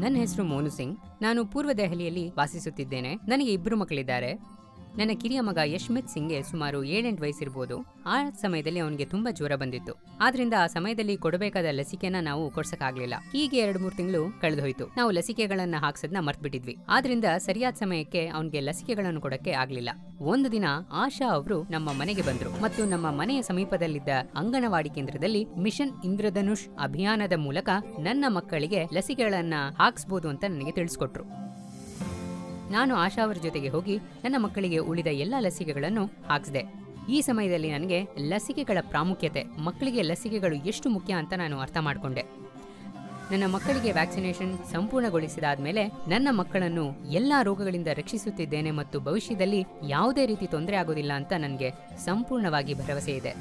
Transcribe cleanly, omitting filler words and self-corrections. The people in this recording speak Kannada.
ನನ್ನ ಹೆಸರು ಮೋನು ಸಿಂಗ್. ನಾನು ಪೂರ್ವ ದೆಹಲಿಯಲ್ಲಿ ವಾಸಿಸುತ್ತಿದ್ದೇನೆ. ನನಗೆ 2 ಮಕ್ಕಳಿದ್ದಾರೆ. ನನ್ನ ಕಿರಿಯ ಮಗ ಯಶ್ಮಿತ್ ಸಿಂಗ್ಗೆ ಸುಮಾರು 7-8 ವಯಸ್ಸಿರ್ಬೋದು. ಆ ಸಮಯದಲ್ಲಿ ಅವನಿಗೆ ತುಂಬಾ ಜ್ವರ ಬಂದಿತ್ತು. ಆದ್ರಿಂದ ಆ ಸಮಯದಲ್ಲಿ ಕೊಡಬೇಕಾದ ಲಸಿಕೆನ ನಾವು ಕೊಡ್ಸಕ್ಕಾಗ್ಲಿಲ್ಲ. ಹೀಗೆ 2-3 ತಿಂಗಳು ಕಳೆದೋಯ್ತು. ನಾವು ಲಸಿಕೆಗಳನ್ನ ಹಾಕ್ಸೋದನ್ನ ಮರ್ತ್ಬಿಟ್ಟಿದ್ವಿ. ಆದ್ರಿಂದ ಸರಿಯಾದ ಸಮಯಕ್ಕೆ ಅವನಿಗೆ ಲಸಿಕೆಗಳನ್ನು ಕೊಡಕ್ಕೆ ಆಗ್ಲಿಲ್ಲ. ಒಂದು ದಿನ ಆಶಾ ಅವರು ನಮ್ಮ ಮನೆಗೆ ಬಂದ್ರು ಮತ್ತು ನಮ್ಮ ಮನೆಯ ಸಮೀಪದಲ್ಲಿದ್ದ ಅಂಗನವಾಡಿ ಕೇಂದ್ರದಲ್ಲಿ ಮಿಷನ್ ಇಂದ್ರಧನುಷ್ ಅಭಿಯಾನದ ಮೂಲಕ ನನ್ನ ಮಕ್ಕಳಿಗೆ ಲಸಿಕೆಗಳನ್ನ ಹಾಕ್ಸ್ಬೋದು ಅಂತ ನನಗೆ ತಿಳಿಸ್ಕೊಟ್ರು. ನಾನು ಆಶಾ ಅವರ ಜೊತೆಗೆ ಹೋಗಿ ನನ್ನ ಮಕ್ಕಳಿಗೆ ಉಳಿದ ಎಲ್ಲಾ ಲಸಿಕೆಗಳನ್ನು ಹಾಕಿಸಿದೆ. ಈ ಸಮಯದಲ್ಲಿ ನನಗೆ ಲಸಿಕೆಗಳ ಪ್ರಾಮುಖ್ಯತೆ, ಮಕ್ಕಳಿಗೆ ಲಸಿಕೆಗಳು ಎಷ್ಟು ಮುಖ್ಯ ಅಂತ ನಾನು ಅರ್ಥ ಮಾಡಿಕೊಂಡೆ. ನನ್ನ ಮಕ್ಕಳಿಗೆ ವ್ಯಾಕ್ಸಿನೇಷನ್ ಸಂಪೂರ್ಣಗೊಳಿಸಿದಾದ್ಮೇಲೆ ನನ್ನ ಮಕ್ಕಳನ್ನು ಎಲ್ಲಾ ರೋಗಗಳಿಂದ ರಕ್ಷಿಸುತ್ತಿದ್ದೇನೆ ಮತ್ತು ಭವಿಷ್ಯದಲ್ಲಿ ಯಾವುದೇ ರೀತಿ ತೊಂದರೆ ಆಗೋದಿಲ್ಲ ಅಂತ ನನಗೆ ಸಂಪೂರ್ಣವಾಗಿ ಭರವಸೆ ಇದೆ.